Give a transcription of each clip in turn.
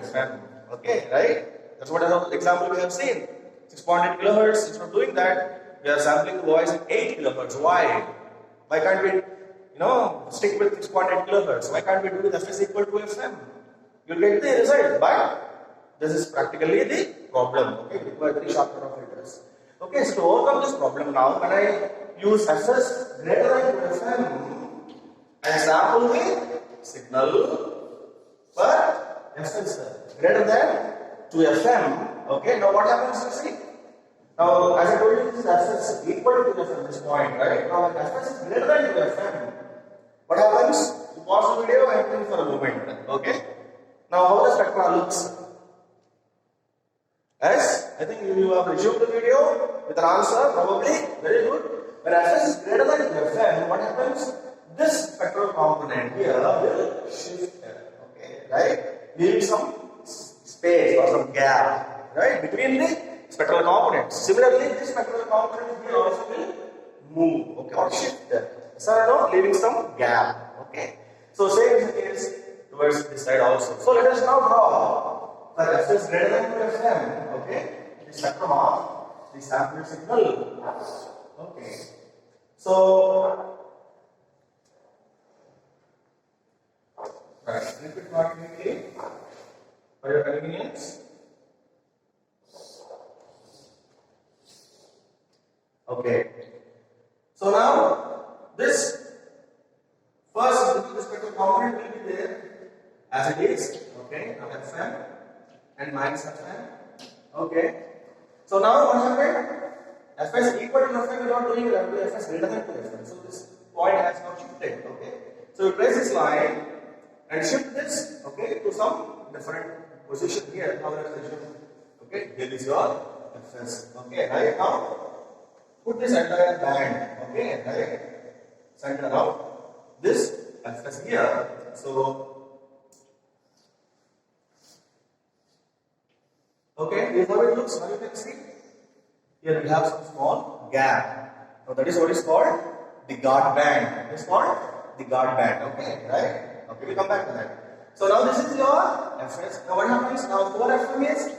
2FM. Okay, right? That's what example we have seen. 6.8 kilohertz. Instead of doing that, we are sampling the voice at 8 kilohertz. Why? Why can't we, stick with 6.8 kilohertz? Why can't we do with fs equal to FM? You'll get the result, but this is practically the problem. Okay, we require very sharp cutoff filters. Okay, so to overcome this problem now, when I use fs greater than 2FM, I sample the signal for fs greater than 2FM. Okay, now what happens to see? Now, as I told you, this is fs equal to 2FM, this point, right? Now, when fs is greater than 2FM, what happens? You pause the video and think for a moment. Okay? Now, how the spectra looks? Yes, I think you have resumed the video with an answer, probably. Very good. When fs is greater than 2FM, what happens? This spectral component here will shift. Okay, right? Leaving some space or some gap, right, between the spectral components. Similarly, this spectral component here also will move, okay, or shift. So, leaving some gap. Okay. So, same is the case towards this side also. So, let us now draw for fs greater than 2FM. Okay, the spectrum of the sample signal. Okay. So, right, repeat markedly for your convenience. Okay. So now this first spectral component will be there as it is. Okay. Now FM and minus FM. Okay. So now what happened? Fs equal to FM is not doing that. Fs greater than 2FM. So this point has now shifted. Okay. So you place this line and shift this, okay, to some different position here. Now let us assume, okay, here is your fs. Okay, right now put this entire band, okay, right, center out this fs here. So, okay, here's how it looks. Now you can see here we have some small gap. Now that is what is called the guard band. It is called the guard band. Okay, right. Okay, we'll come back to that. So now this is your fs. Now what happens? Now 4FM is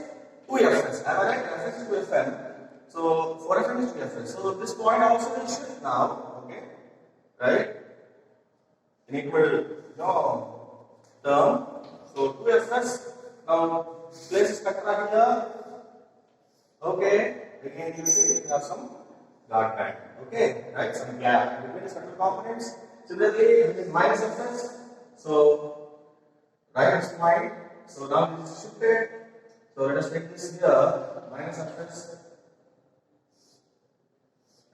2fs. Am I right? fs is 2fm. So 4FM is 2fs. So this point also will shift now. Okay, right? In equal term. So 2fs. Now place spectra here. Okay. Again you see we have some guard band. Okay, right? Some gap between the spectral components. Similarly, it is minus fs. So, right is mine. So now this is shifted. So let us take this here, minus fs,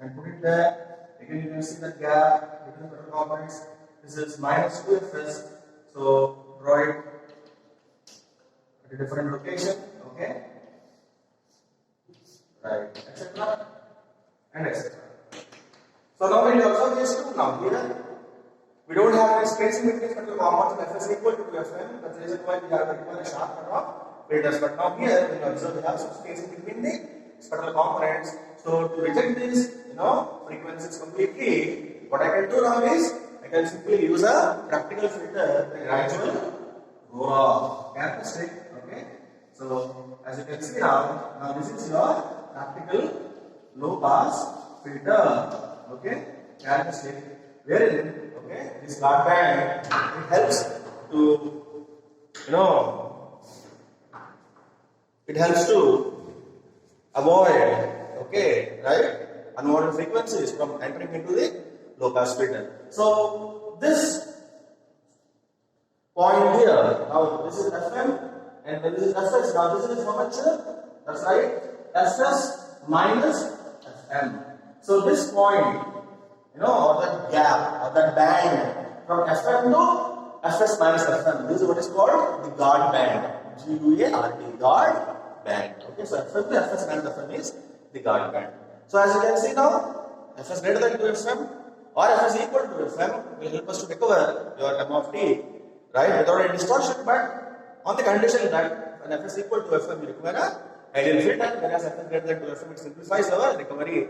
and put it there. Again, you can see the gap between the components. This is minus 2fs. So draw it at a different location. Okay. Right, etc. and etc. So now we will observe this too. Now here we don't have any spacing between spectral components of fs equal to 2fm. That's the reason why we have to require a sharp cutoff filters. But now here we will observe we have some spacing between the spectral components. So to reject these frequencies completely, what I can do now is I can simply use a practical filter, the gradual roll off characteristic. Okay. So as you can see now this is your practical low pass filter. Okay, characteristic wherein this guard band it helps to it helps to avoid unwanted frequencies from entering into the low pass filter. So this point here, now this is FM and this is fs. Now this is how much? That's right, fs minus fm. So this point, or that gap, or that band from FM to fs minus fm, this is what is called the guard band. G-U-A-R-D, guard band. Okay, so FM to fs minus fm is the guard band. So as you can see now, fs greater than 2fm or fs equal to fm will help us to recover your m of t, right, without any distortion, but on the condition that when fs equal to fm you require an ideal filter, whereas fs greater than 2fm it simplifies our recovery.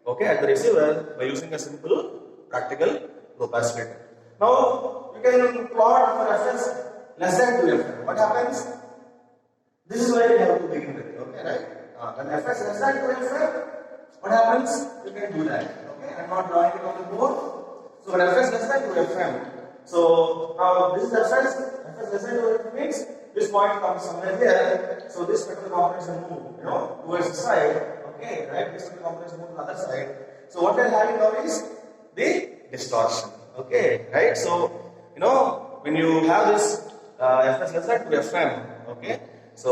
Okay, at the receiver by using a simple practical low pass filter. Now you can plot for fs less than 2fm. What happens? This is where you have to begin with. Okay, right? When fs less than 2fm, what happens? You can do that. Okay, I'm not drawing it on the board. So when fs less than 2fm, so now this is fs less than 2fm means this point comes somewhere here. So this particular component will move, towards the side. Okay, right? This particular component will move to the other side. So what we are having now is the distortion. Okay, right? So when you have this fs less than 2fm, okay, so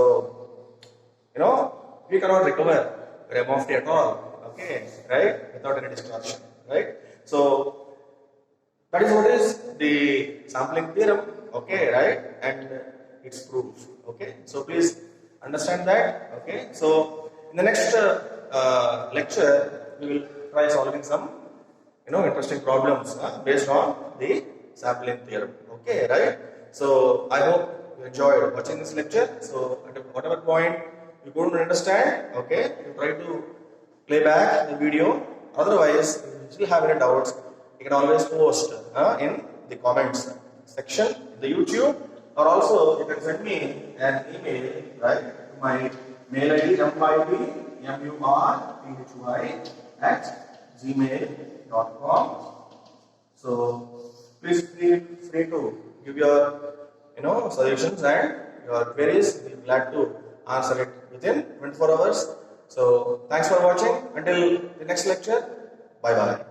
we cannot recover m of t at all. Okay, right? Without any distortion, right? So that is what is the sampling theorem. Okay, right? And its proof. Okay, so please understand that. Okay, so in the next lecture we will try solving some interesting problems based on the sampling theorem. Okay, right? So I hope you enjoyed watching this lecture. So at whatever point you couldn't understand, okay, you try to play back the video. Otherwise, if you still have any doubts, you can always post in the comments section in the YouTube, or also you can send me an email, right, to my mail ID M.Y.Bhanu@gmail.com. So please feel free to give your suggestions and your queries. We'll be glad to answer it within 24 hours. So thanks for watching. Until the next lecture, bye bye.